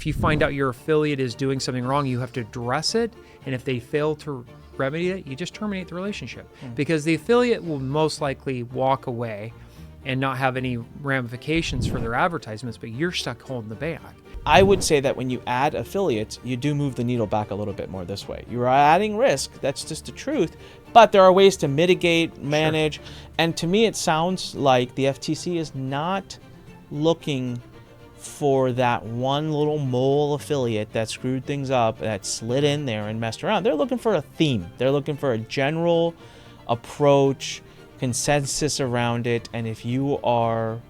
if you find out your affiliate is doing something wrong, you have to address it. And if they fail to remedy it, you just terminate the relationship because the affiliate will most likely walk away and not have any ramifications for their advertisements, but you're stuck holding the bag. I would say that when you add affiliates, you do move the needle back a little bit more this way. You are adding risk. That's just the truth. But there are ways to mitigate, manage. Sure. And to me, it sounds like the FTC is not looking for that one little mole affiliate that screwed things up, that slid in there and messed around. They're looking for a theme. They're looking for a general approach, consensus around it. And if you are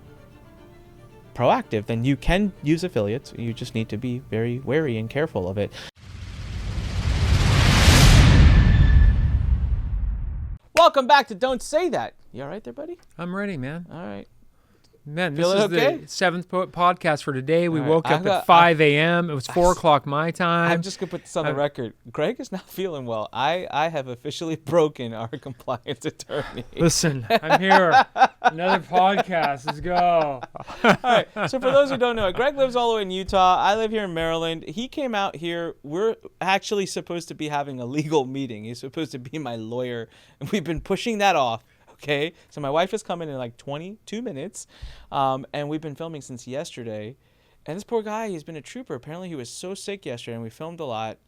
proactive, then you can use affiliates. You just need to be very wary and careful of it. Welcome back to Don't Say That. You all right there, buddy? I'm ready, man. All right. Man, this is okay? the 7th podcast for today. We right. woke up at 5 a.m. It was 4 o'clock my time. I'm just going to put this on the record. Greg is not feeling well. I have officially broken our compliance attorney. Listen, I'm here. Another podcast. Let's go. All right. So for those who don't know, Greg lives all the way in Utah. I live here in Maryland. He came out here. We're actually supposed to be having a legal meeting. He's supposed to be my lawyer. And we've been pushing that off. Okay, so my wife is coming in like 22 minutes, and we've been filming since yesterday. And this poor guy, he's been a trooper. Apparently, he was so sick yesterday, and we filmed a lot.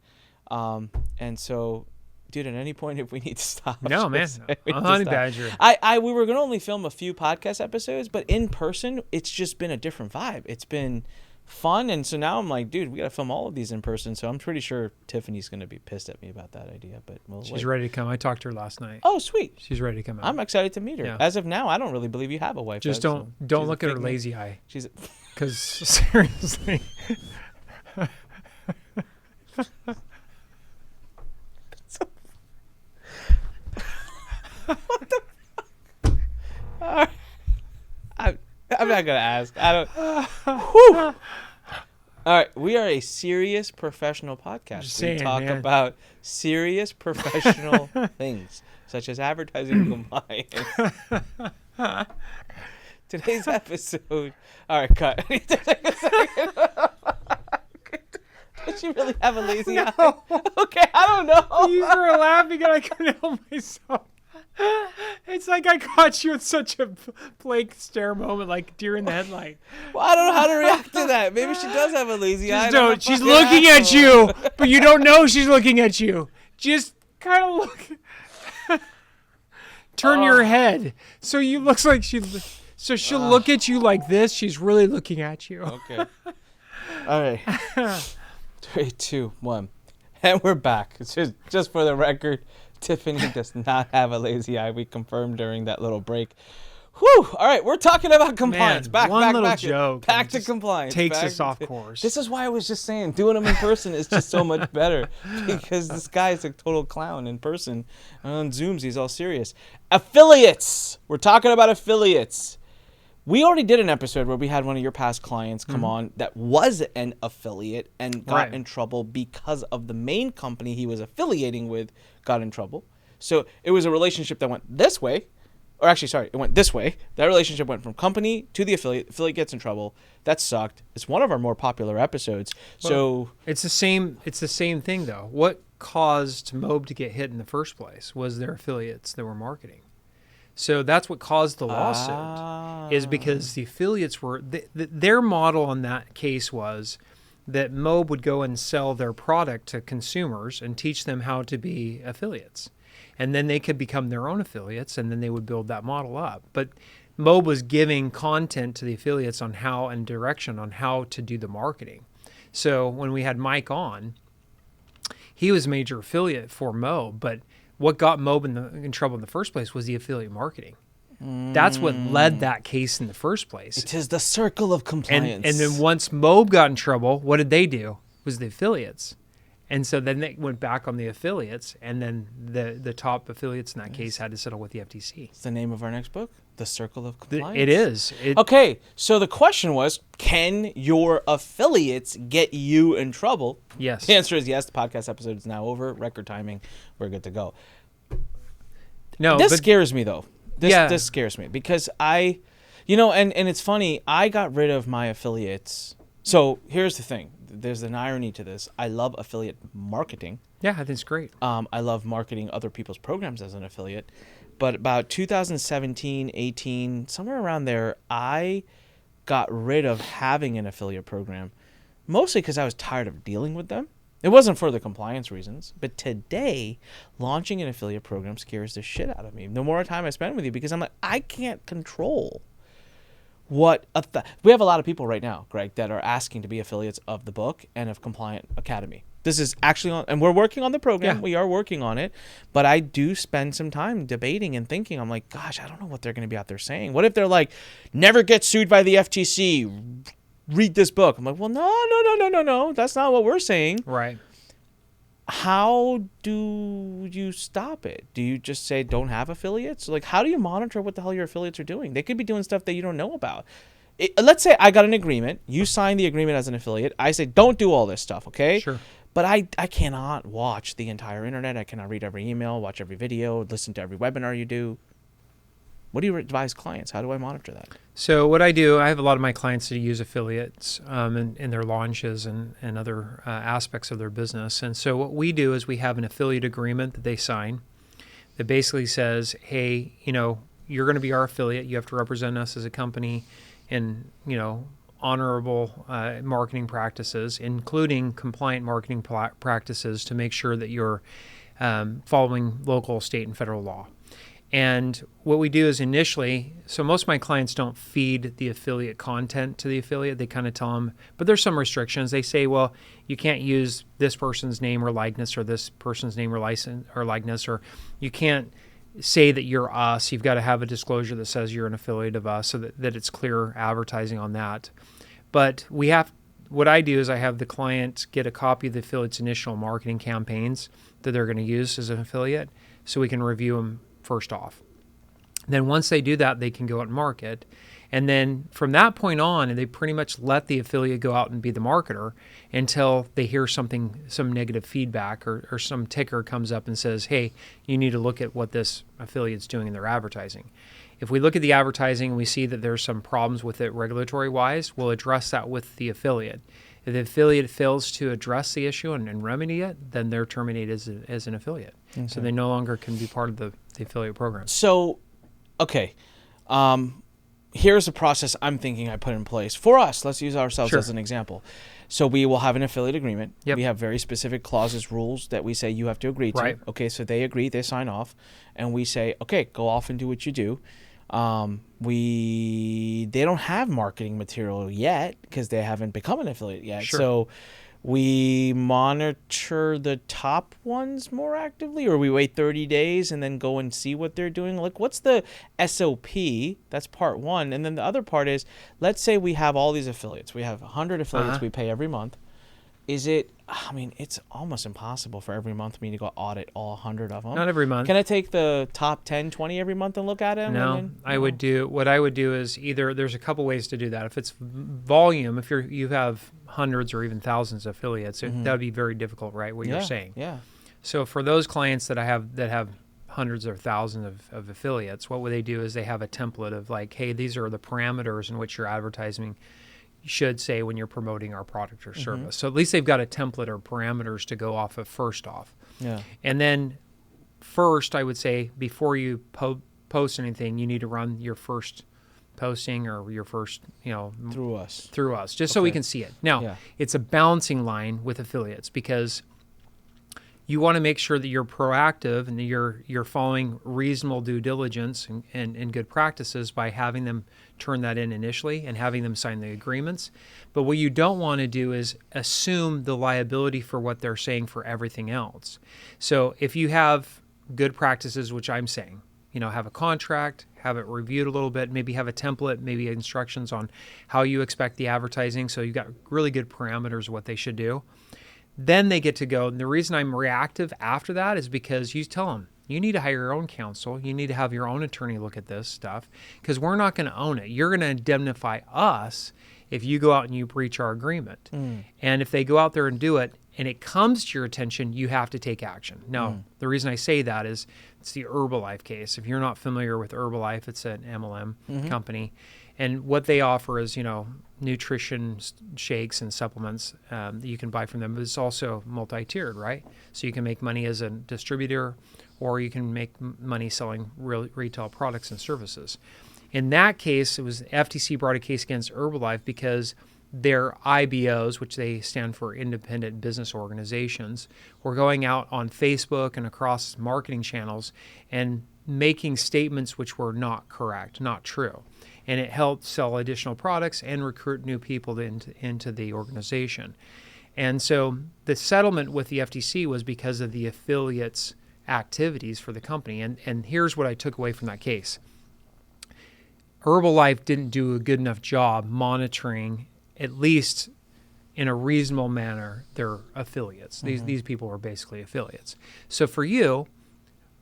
And so, dude, at any point, if we need to stop, no, man, a honey badger. We were gonna only film a few podcast episodes, but in person, it's just been a different vibe. It's been fun, and so now I'm like, dude, we gotta film all of these in person. So I'm pretty sure Tiffany's gonna be pissed at me about that idea, but she's ready to come. I talked to her last night. Oh, sweet. She's ready to come out. I'm excited to meet her. Yeah. As of now, I don't really believe you have a wife. Just don't look at her lazy eye. She's because seriously. What the fuck? I'm not gonna ask. I don't. Whew. All right, we are a serious professional podcast. We talk about serious professional things, such as advertising compliance. Today's episode. All right, cut. I need to take a second. Does she really have a lazy eye? Okay, I don't know. You were laughing and I couldn't help myself. It's like I caught you in such a blank stare moment, like deer in the headlight. Well, I don't know how to react to that. Maybe she does have a lazy eye. Don't. She's looking at you, but you don't know she's looking at you. Just kind of look. Turn your head so you looks like she. So she'll look at you like this. She's really looking at you. Okay. All right. 3, 2, 1, and we're back. It's just for the record. Tiffany does not have a lazy eye. We confirmed during that little break. Whew. All right, we're talking about compliance. Man, one little joke back to compliance. Takes us off course. This is why I was just saying, doing them in person is just so much better because this guy's a total clown in person. And on Zooms, he's all serious. Affiliates. We're talking about affiliates. We already did an episode where we had one of your past clients come on that was an affiliate and got in trouble because of the main company he was affiliating with got in trouble. So it was a relationship that went this way. Or actually, sorry, it went this way. That relationship went from company to the affiliate. Affiliate gets in trouble. That sucked. It's one of our more popular episodes. Well, so it's the same thing though. What caused Mobe to get hit in the first place was their affiliates that were marketing. So that's what caused the lawsuit, is because the affiliates were their model on that case was that Mobe would go and sell their product to consumers and teach them how to be affiliates. And then they could become their own affiliates, and then they would build that model up. But Mobe was giving content to the affiliates on how and direction on how to do the marketing. So when we had Mike on, he was a major affiliate for Mobe, but what got Mobe in trouble in the first place was the affiliate marketing. That's what led that case in the first place. It is the circle of compliance. And then once Mobe got in trouble, what did they do? It was the affiliates. And so then they went back on the affiliates, and then the top affiliates in that case had to settle with the FTC. It's the name of our next book, The Circle of Compliance. It is. Okay, so the question was, can your affiliates get you in trouble? Yes. The answer is yes. The podcast episode is now over. Record timing. We're good to go. No, this scares me, though. This scares me because and it's funny, I got rid of my affiliates. So here's the thing. there's an irony to this. I love affiliate marketing. Yeah, I think it's great. I love marketing other people's programs as an affiliate. But about 2017, 18, somewhere around there, I got rid of having an affiliate program, mostly because I was tired of dealing with them. It wasn't for the compliance reasons. But today, launching an affiliate program scares the shit out of me. The more time I spend with you, because I'm like, I can't control what we have a lot of people right now, Greg, that are asking to be affiliates of the book and of Compliant Academy. This is actually on, and we're working on the program. Yeah. We are working on it, but I do spend some time debating and thinking. I'm like, gosh, I don't know what they're going to be out there saying. What if they're like, never get sued by the FTC? Read this book. I'm like, well, no. That's not what we're saying. Right. How do you stop it? Do you just say don't have affiliates? Like, how do you monitor what the hell your affiliates are doing? They could be doing stuff that you don't know about. Let's say I got an agreement. You sign the agreement as an affiliate. I say don't do all this stuff, okay? Sure. But I cannot watch the entire internet. I cannot read every email, watch every video, listen to every webinar you do. What do you advise clients? How do I monitor that? So what I do, I have a lot of my clients that use affiliates in their launches and other aspects of their business. And so what we do is we have an affiliate agreement that they sign that basically says, hey, you're going to be our affiliate. You have to represent us as a company in, honorable marketing practices, including compliant marketing practices to make sure that you're following local, state, and federal law. And what we do is initially, so most of my clients don't feed the affiliate content to the affiliate. They kind of tell them, but there's some restrictions. They say, well, you can't use this person's name or likeness or this person's name or likeness, or you can't say that you're us. You've got to have a disclosure that says you're an affiliate of us so that it's clear advertising on that. But what I do is I have the client get a copy of the affiliate's initial marketing campaigns that they're going to use as an affiliate so we can review them first off. Then once they do that, they can go out and market. And then from that point on, they pretty much let the affiliate go out and be the marketer until they hear some negative feedback or some ticker comes up and says, hey, you need to look at what this affiliate's doing in their advertising. If we look at the advertising and we see that there's some problems with it regulatory-wise, we'll address that with the affiliate. If the affiliate fails to address the issue and remedy it, then they're terminated as an affiliate. Okay. So they no longer can be part of the affiliate program. So, okay. Here's a process I'm thinking I put in place. For us, let's use ourselves as an example. So we will have an affiliate agreement. Yep. We have very specific clauses, rules that we say you have to agree to. Right. Okay, so they agree, they sign off, and we say, okay, go off and do what you do. They don't have marketing material yet because they haven't become an affiliate yet. Sure. So we monitor the top ones more actively, or we wait 30 days and then go and see what they're doing. Like, what's the SOP? That's part one. And then the other part is, let's say we have all these affiliates. We have 100 affiliates we pay every month. It's almost impossible for every month for me to go audit all 100 of them. Not every month. Can I take the top 10, 20 every month and look at them? No, what I would do is either, there's a couple ways to do that. If it's volume, if you have hundreds or even thousands of affiliates, that would be very difficult, right? What you're saying. Yeah. So for those clients that I have that have hundreds or thousands of affiliates, what would they do is they have a template of like, hey, these are the parameters in which your advertising should say when you're promoting our product or service. So at least they've got a template or parameters to go off of first off. Yeah. And then first, I would say before you post anything, you need to run your first posting or your first, through us, just so we can see it. Now, it's a balancing line with affiliates because you want to make sure that you're proactive and that you're following reasonable due diligence and good practices by having them turn that in initially and having them sign the agreements. But what you don't want to do is assume the liability for what they're saying for everything else. So if you have good practices, which I'm saying, have a contract, have it reviewed a little bit, maybe have a template, maybe instructions on how you expect the advertising. So you've got really good parameters of what they should do. Then they get to go. And the reason I'm reactive after that is because you tell them, you need to hire your own counsel. You need to have your own attorney look at this stuff because we're not going to own it. You're going to indemnify us if you go out and you breach our agreement. And if they go out there and do it and it comes to your attention, you have to take action. Now, the reason I say that is it's the Herbalife case. If you're not familiar with Herbalife, it's an MLM company. And what they offer is, nutrition shakes and supplements that you can buy from them. But it's also multi-tiered, right? So you can make money as a distributor, or you can make money selling retail products and services. In that case, it was FTC brought a case against Herbalife because their IBOs, which they stand for independent business organizations, were going out on Facebook and across marketing channels and making statements which were not correct, not true. And it helped sell additional products and recruit new people into the organization. And so the settlement with the FTC was because of the affiliates' activities for the company. And here's what I took away from that case. Herbalife didn't do a good enough job monitoring, at least in a reasonable manner, their affiliates. These people were basically affiliates. So for you,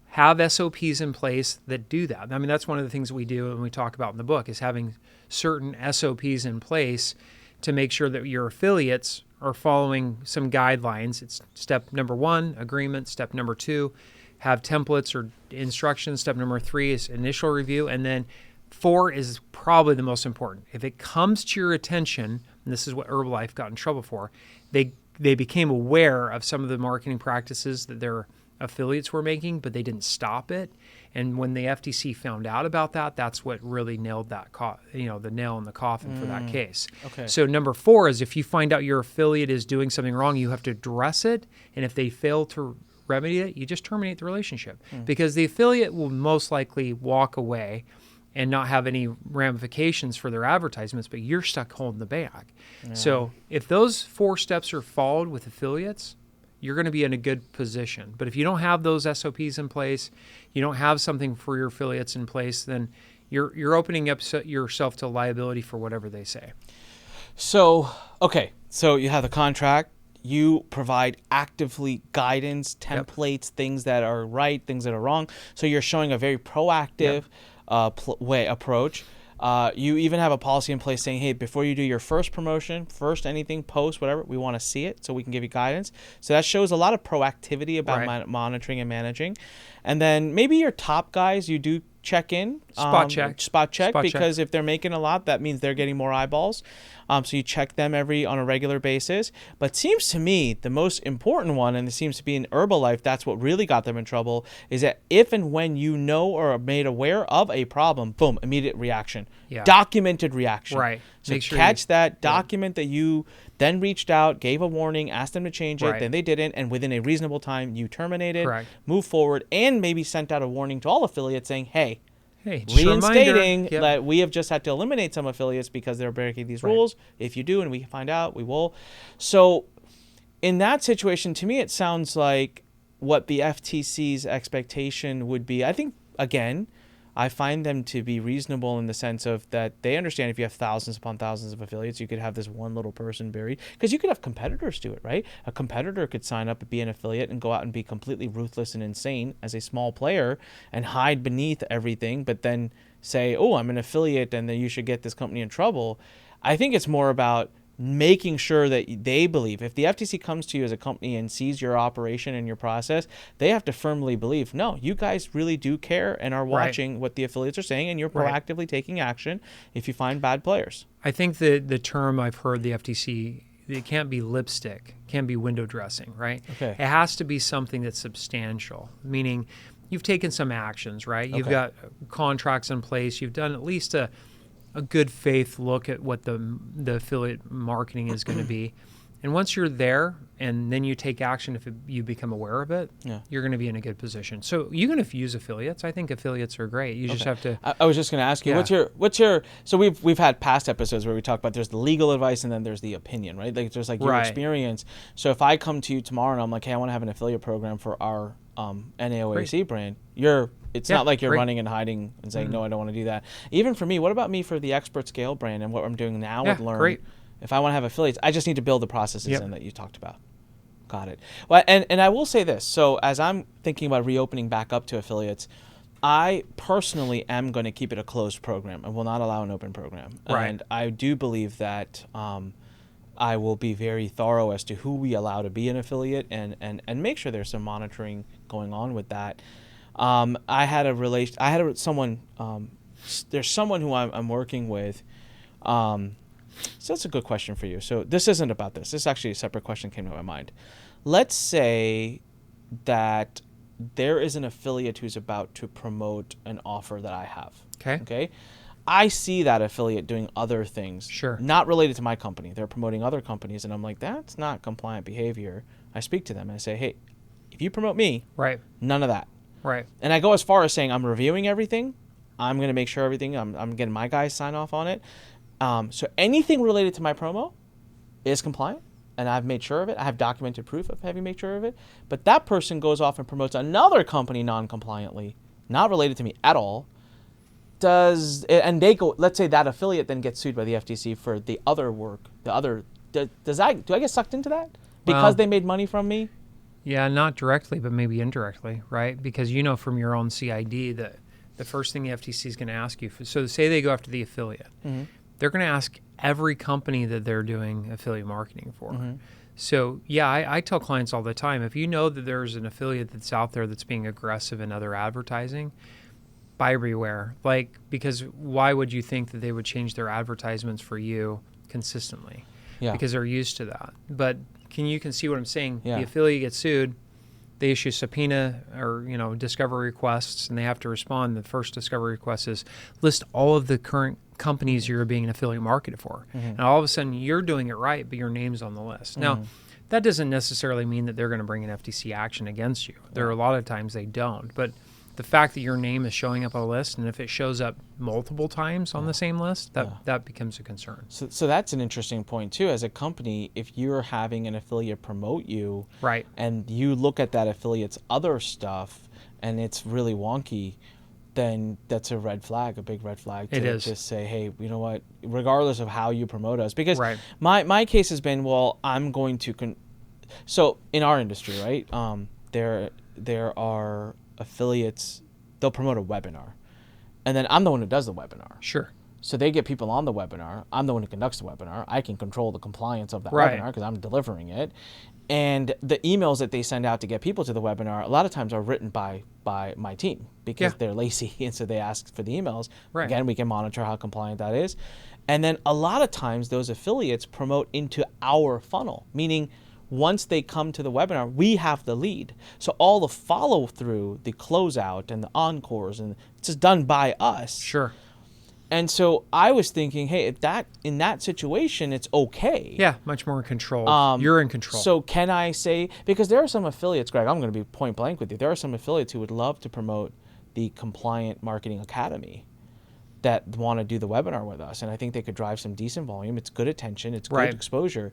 have SOPs in place that do that. I mean, that's one of the things we do and we talk about in the book is having certain SOPs in place to make sure that your affiliates are following some guidelines. It's step number 1, agreement. Step number 2, have templates or instructions. Step number 3 is initial review. And then 4 is probably the most important. If it comes to your attention, and this is what Herbalife got in trouble for, they became aware of some of the marketing practices that their affiliates were making, but they didn't stop it. And when the FTC found out about that, that's what really nailed that, the nail in the coffin for that case. Okay. So number 4 is if you find out your affiliate is doing something wrong, you have to address it. And if they fail to remedy it, you just terminate the relationship because the affiliate will most likely walk away and not have any ramifications for their advertisements, but you're stuck holding the bag. Yeah. So if those 4 steps are followed with affiliates, you're going to be in a good position. But if you don't have those SOPs in place, you don't have something for your affiliates in place, then you're opening up yourself to liability for whatever they say. So, okay, so you have the contract. You provide actively guidance, templates, things that are right, things that are wrong. So you're showing a very proactive approach. You even have a policy in place saying, hey, before you do your first promotion, first anything, post, whatever, we want to see it so we can give you guidance. So that shows a lot of proactivity about monitoring and managing. And then maybe your top guys, you do check in. Spot check, because if they're making a lot, that means they're getting more eyeballs. So you check them on a regular basis. But seems to me the most important one, and it seems to be in Herbalife, that's what really got them in trouble, is that if and when you know or are made aware of a problem, boom, immediate reaction. Yeah. Documented reaction. Right. So catch that, document that you then reached out, gave a warning, asked them to change it, then they didn't, and within a reasonable time, you terminated, move forward, and maybe sent out a warning to all affiliates saying, hey, reinstating that we have just had to eliminate some affiliates because they're breaking these rules. If you do and we find out, we will. So in that situation, to me, it sounds like what the FTC's expectation would be. I think, again, I find them to be reasonable in the sense of that they understand if you have thousands upon thousands of affiliates, you could have this one little person buried. Because you could have competitors do it, right? A competitor could sign up and be an affiliate and go out and be completely ruthless and insane as a small player and hide beneath everything, but then say, oh, I'm an affiliate and then you should get this company in trouble. I think it's more about making sure that they believe. If the FTC comes to you as a company and sees your operation and your process, they have to firmly believe, no, you guys really do care and are watching what the affiliates are saying, and you're proactively taking action if you find bad players. I think the term I've heard the FTC, it can't be lipstick, it can't be window dressing, right? Okay. It has to be something that's substantial, meaning you've taken some actions, right? You've got contracts in place, you've done at least a good faith look at what the affiliate marketing is going to be. And once you're there and then you take action, if you become aware of it, you're going to be in a good position. So you can use affiliates. I think affiliates are great. You just have to. I was just going to ask you, what's your, so we've had past episodes where we talk about there's the legal advice and then there's the opinion, right? Like there's like your experience. So if I come to you tomorrow and I'm like, hey, I want to have an affiliate program for our NAOAC brand, it's not like you're running and hiding and saying, no, I don't want to do that. Even for me, what about me for the Expert Scale brand and what I'm doing now with Learn? Great. If I want to have affiliates, I just need to build the processes in that you talked about. Got it. Well, and I will say this. So as I'm thinking about reopening back up to affiliates, I personally am going to keep it a closed program and will not allow an open program. Right. And I do believe that I will be very thorough as to who we allow to be an affiliate and make sure there's some monitoring going on with that. I had someone there's someone who I'm working with. So that's a good question for you. So this isn't about this. This is actually a separate question came to my mind. Let's say that there is an affiliate who's about to promote an offer that I have. Okay. I see that affiliate doing other things. Sure. Not related to my company. They're promoting other companies, and I'm like, that's not compliant behavior. I speak to them and I say, hey, if you promote me, Right. none of that. Right. And I go as far as saying I'm reviewing everything. I'm going to make sure everything, I'm getting my guys sign off on it. So anything related to my promo is compliant, and I've made sure of it. I have documented proof of having made sure of it. But that person goes off and promotes another company non-compliantly, not related to me at all. And they go, let's say that affiliate then gets sued by the FTC for the other work. Do I get sucked into that? Because they made money from me? Yeah, not directly, but maybe indirectly, right? Because you know from your own CID that the first thing the FTC is going to ask you, so say they go after the affiliate, they're going to ask every company that they're doing affiliate marketing for. So yeah, I tell clients all the time, if you know that there's an affiliate that's out there that's being aggressive in other advertising, buyer beware. Because why would you think that they would change their advertisements for you consistently? Yeah. Because they're used to that. But you can see what I'm saying. Yeah. The affiliate gets sued, they issue subpoena or discovery requests, and they have to respond. The first discovery request is list all of the current companies you're being an affiliate marketed for. And all of a sudden you're doing it right, but your name's on the list. Now, that doesn't necessarily mean that they're going to bring an FTC action against you. There are a lot of times they don't. But the fact that your name is showing up on a list, and if it shows up multiple times on the same list, that becomes a concern. So that's an interesting point too. As a company, if you're having an affiliate promote you, right, and you look at that affiliate's other stuff and it's really wonky, then that's a red flag, a big red flag to just say, hey, you know what, regardless of how you promote us. Because my case has been, well, I'm going to so in our industry, right, there are affiliates, they'll promote a webinar, and then I'm the one who does the webinar. Sure. So they get people on the webinar. I'm the one who conducts the webinar. I can control the compliance of that webinar because I'm delivering it. And the emails that they send out to get people to the webinar, a lot of times are written by my team because they're lazy, and so they ask for the emails. Right. Again, we can monitor how compliant that is. And then a lot of times those affiliates promote into our funnel, meaning once they come to the webinar, we have the lead. So all the follow through, the closeout and the encores, and it's just done by us. Sure. And so I was thinking, hey, in that situation, it's okay. Yeah, much more in control. You're in control. So can I say, because there are some affiliates, Greg, I'm going to be point blank with you. There are some affiliates who would love to promote the Compliant Marketing Academy that want to do the webinar with us. And I think they could drive some decent volume. It's good attention. It's good exposure.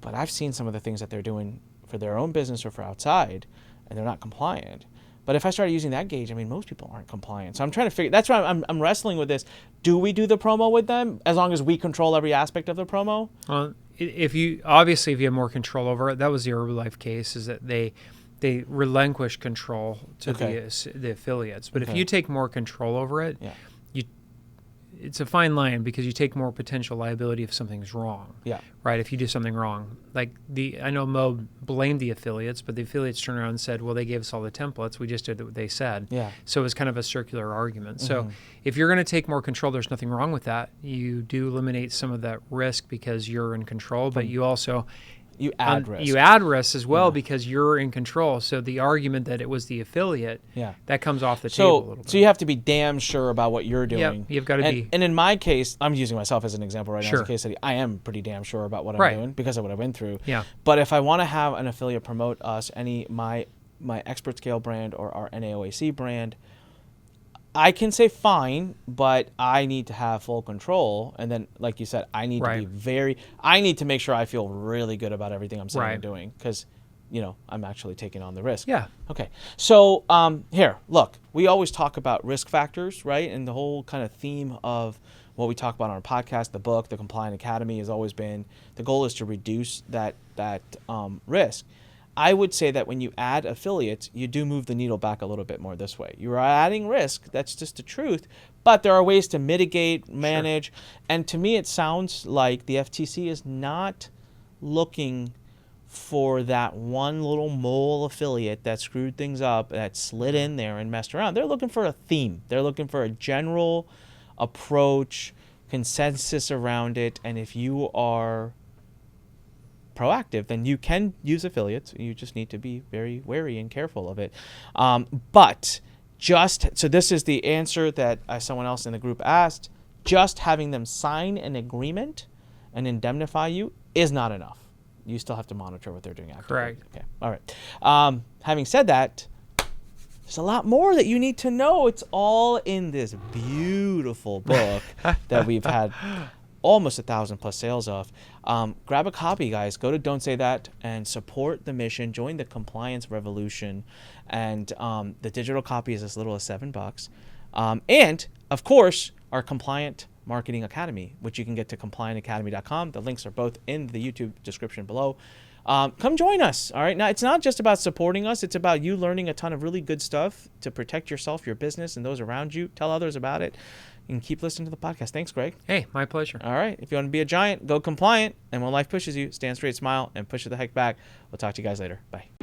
But I've seen some of the things that they're doing for their own business or for outside, and they're not compliant. But if I started using that gauge, I mean, most people aren't compliant. So I'm trying to figure, that's why I'm wrestling with this. Do we do the promo with them as long as we control every aspect of the promo? If you have more control over it, that was the Herbalife case, is that they relinquish control to the affiliates. But if you take more control over it, it's a fine line because you take more potential liability if something's wrong. Yeah. Right. If you do something wrong, I know Mo blamed the affiliates, but the affiliates turned around and said, "Well, they gave us all the templates. We just did what they said." Yeah. So it was kind of a circular argument. So if you're going to take more control, there's nothing wrong with that. You do eliminate some of that risk because you're in control, but you also You add risk. You add risk as well because you're in control. So the argument that it was the affiliate, that comes off the table a little bit. So you have to be damn sure about what you're doing. Yeah, you've got to be. And in my case, I'm using myself as an example right now. As a case study, I am pretty damn sure about what I'm doing because of what I've been through. Yeah. But if I want to have an affiliate promote us, my Expert Scale brand or our NAOAC brand, I can say fine, but I need to have full control. And then, like you said, I need to be I need to make sure I feel really good about everything I'm saying and doing because, I'm actually taking on the risk. Yeah. Okay. So here, look, we always talk about risk factors, right? And the whole kind of theme of what we talk about on our podcast, the book, the Compliant Academy has always been, the goal is to reduce that risk. I would say that when you add affiliates, you do move the needle back a little bit more this way. You are adding risk. That's just the truth. But there are ways to mitigate, manage. And to me, it sounds like the FTC is not looking for that one little mole affiliate that screwed things up, that slid in there and messed around. They're looking for a theme. They're looking for a general approach, consensus around it, and if you are proactive, then you can use affiliates. You just need to be very wary and careful of it. But so this is the answer that someone else in the group asked. Just having them sign an agreement and indemnify you is not enough. You still have to monitor what they're doing actively. Correct. Okay. All right. Having said that, there's a lot more that you need to know. It's all in this beautiful book that we've had almost 1,000+ sales of. Grab a copy, guys. Go to Don't Say That and support the mission. Join the compliance revolution. And the digital copy is as little as $7. And, of course, our Compliant Marketing Academy, which you can get to compliantacademy.com. The links are both in the YouTube description below. Come join us. All right. Now, it's not just about supporting us. It's about you learning a ton of really good stuff to protect yourself, your business, and those around you. Tell others about it. And keep listening to the podcast. Thanks, Greg. Hey, my pleasure. All right. If you want to be a giant, go compliant. And when life pushes you, stand straight, smile, and push it the heck back. We'll talk to you guys later. Bye.